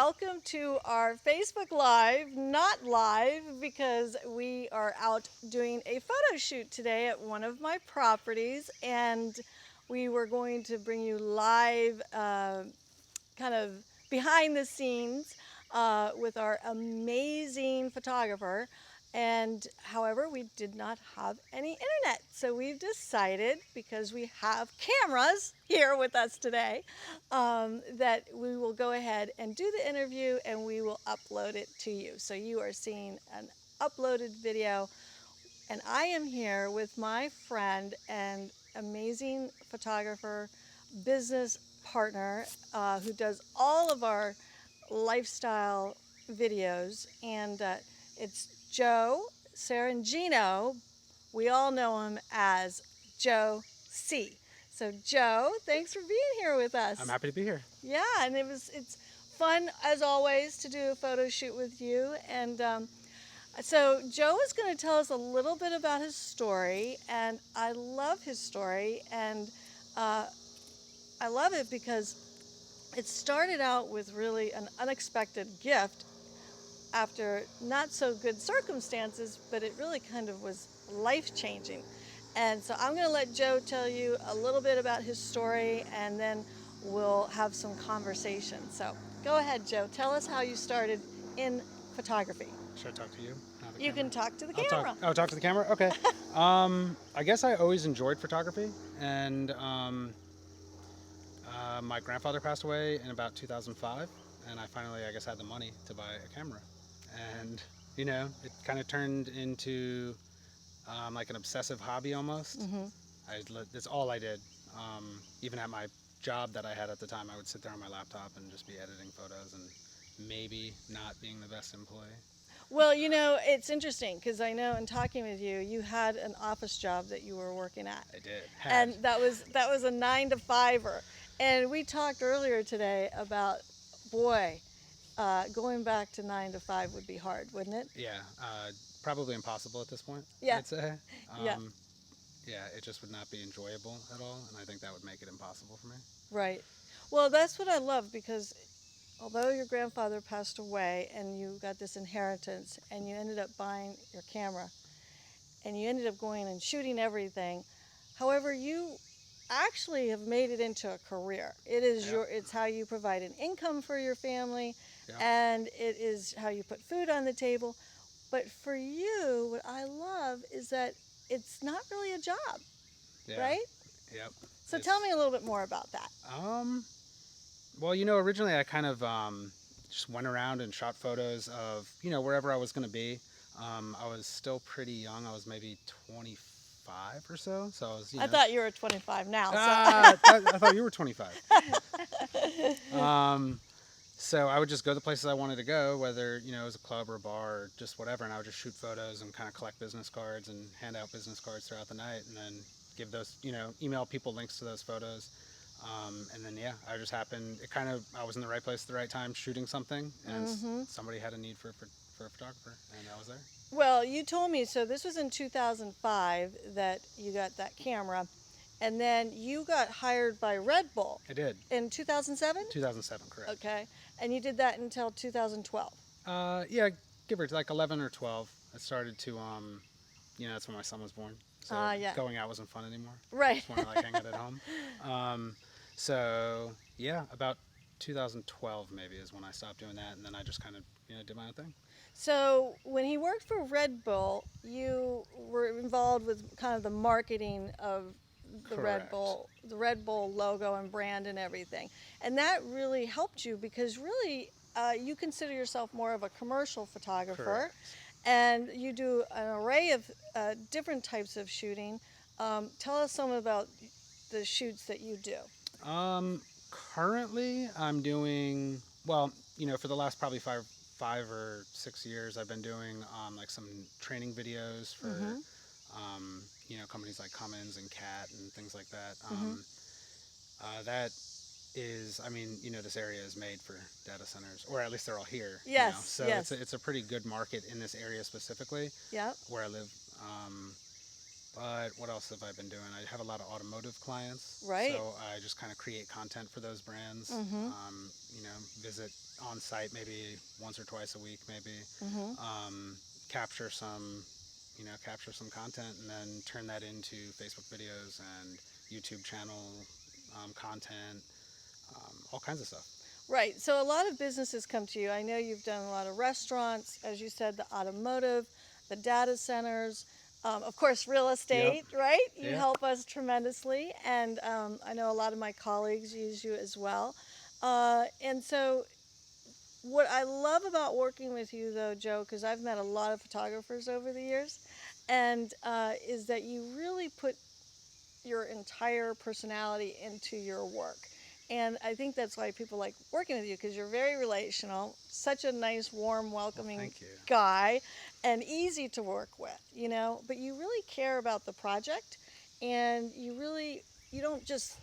welcome to our Facebook Live, not live because we are out doing a photo shoot today at one of my properties, and we were going to bring you live kind of behind the scenes with our amazing photographer. And however, we did not have any internet. So we've decided, because we have cameras here with us today, that we will go ahead and do the interview and we will upload it to you. So you are seeing an uploaded video. And I am here with my friend and amazing photographer, business partner, who does all of our lifestyle videos. And it's Joe Sarangino. We all know him as Joe C. So Joe, thanks for being here with us. I'm happy to be here. Yeah, and it's fun as always to do a photo shoot with you. And so Joe is going to tell us a little bit about his story, and I love his story, and I love it because it started out with really an unexpected gift after not so good circumstances, but it really kind of was life-changing. And so I'm going to let Joe tell you a little bit about his story, and then we'll have some conversation. So go ahead, Joe. Tell us how you started in photography. Should I talk to you? Not the You camera? can talk to the I'll camera. talk to the camera? Okay. I guess I always enjoyed photography, and my grandfather passed away in about 2005, and I finally, I guess, had the money to buy a camera. And, you know, it kind of turned into like an obsessive hobby almost. That's all I did. Even at my job that I had at the time, I would sit there on my laptop and just be editing photos and maybe not being the best employee. Well, you know, it's interesting because I know in talking with you, you had an office job that you were working at. I did. And that was a 9 to 5er. And we talked earlier today about, boy, going back to 9 to 5 would be hard, wouldn't it? Yeah, probably impossible at this point. Yeah. I'd say. Yeah. Yeah, it just would not be enjoyable at all, and I think that would make it impossible for me. Right. Well, that's what I love because although your grandfather passed away and you got this inheritance and you ended up buying your camera and you ended up going and shooting everything, however, you actually have made it into a career. It is it's how you provide an income for your family, and it is how you put food on the table. But for you, what I love is that it's not really a job, right? Yep. So tell me a little bit more about that. Well, you know, originally I kind of just went around and shot photos of, you know, wherever I was going to be. I was still pretty young. I was maybe 25 or so. So I was, you know. I thought you were 25 now. I thought you were 25. So I would just go the places I wanted to go, whether, you know, it was a club or a bar or just whatever, and I would just shoot photos and kind of collect business cards and hand out business cards throughout the night, and then give those, you know, email people links to those photos. And then, yeah, I just happened, I was in the right place at the right time shooting something, and somebody had a need for a photographer, and I was there. Well, you told me, so this was in 2005 that you got that camera, and then you got hired by Red Bull. I did. In 2007? 2007, correct. Okay. And you did that until 2012? Yeah, give or take, like 11 or 12. I started to, you know, that's when my son was born. So going out wasn't fun anymore. Right. It's more like hanging at home. So, yeah, about 2012 maybe is when I stopped doing that, and then I just kind of, you know, did my own thing. So when he worked for Red Bull, you were involved with kind of the marketing of the Correct. the Red Bull logo and brand and everything. And that really helped you because really you consider yourself more of a commercial photographer. Correct. And you do an array of different types of shooting. Tell us some about the shoots that you do. Currently I'm doing, well, you know, for the last probably five or 6 years, I've been doing like some training videos for you know, companies like Cummins and Cat and things like that. That is, I mean, you know, this area is made for data centers, or at least they're all here. Yes. You know? So it's a pretty good market in this area specifically. Yep. Where I live. But what else have I been doing? I have a lot of automotive clients. Right. So I just kind of create content for those brands. You know, visit on site maybe once or twice a week, maybe Mm-hmm. um, capture some, capture some content, and then turn that into Facebook videos and YouTube channel content, all kinds of stuff. Right. So a lot of businesses come to you. I know you've done a lot of restaurants, as you said, the automotive, the data centers, of course, real Yep. estate, right? You Yeah. help us tremendously. And I know a lot of my colleagues use you as well. And so, what I love about working with you, though, Joe, because I've met a lot of photographers over the years, and is that you really put your entire personality into your work. And I think that's why people like working with you because you're very relational, such a nice, warm, Well, welcoming thank you. guy, and easy to work with. But you really care about the project, and you don't just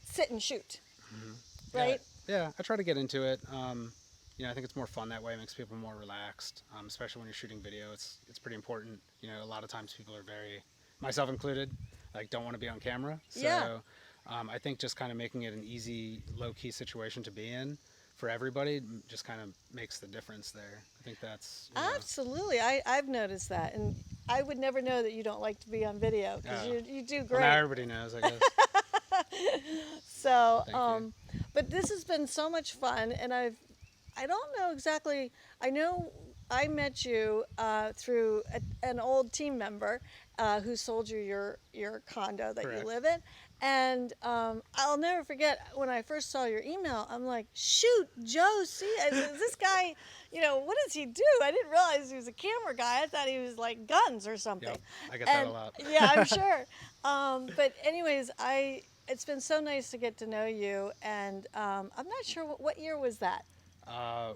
sit and shoot, Hmm. Yeah, right? yeah. I try to get into it. I think it's more fun that way. It makes people more relaxed, especially when you're shooting video. It's pretty important. A lot of times people are very, myself included, like don't want to be on camera. Yeah. So I think just kind of making it an easy, low key situation to be in for everybody just kind of makes the difference there. I think that's. Absolutely. I've noticed that. And I would never know that you don't like to be on video because Oh, you do well, now great. everybody knows, I guess. So, Thank you. but this has been so much fun, and I don't know exactly. I know I met you through an old team member who sold you your condo that you Correct. live in, and I'll never forget when I first saw your email. I'm like, shoot, Joe, see, is this guy? What does he do? I didn't realize he was a camera guy. I thought he was like guns or something. Yep, I get that a And lot. yeah, I'm sure. But anyways, it's been so nice to get to know you, and I'm not sure what year was that. Uh,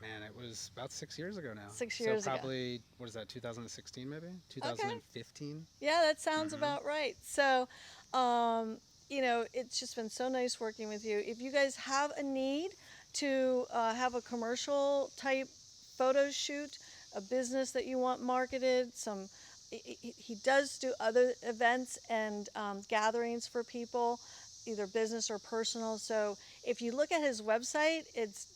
Man, it was about 6 years ago now. 6 years ago. Probably, what is that, 2016 maybe? Okay. 2015? Yeah, that sounds Mm-hmm. about right. So, it's just been so nice working with you. If you guys have a need to have a commercial type photo shoot, a business that you want marketed, he does do other events and gatherings for people, either business or personal. So if you look at his website, it's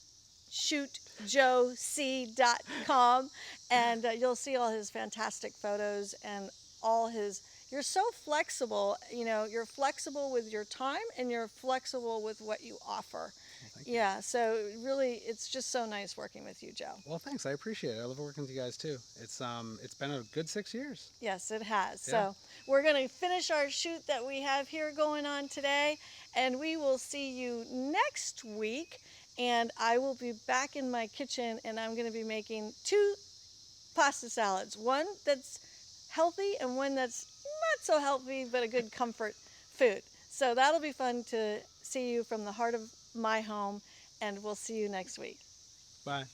shootjoec.com, and you'll see all his fantastic photos and all his. You're so flexible. You're flexible with your time and you're flexible with what you offer. Well, thank you. Yeah, so really, it's just so nice working with you, Joe. Well, thanks. I appreciate it. I love working with you guys too. It's been a good 6 years. Yes, it has. Yeah. So we're going to finish our shoot that we have here going on today, and we will see you next week. And I will be back in my kitchen, and I'm going to be making two pasta salads, one that's healthy and one that's not so healthy, but a good comfort food. So that'll be fun to see you from the heart of my home, and we'll see you next week. Bye.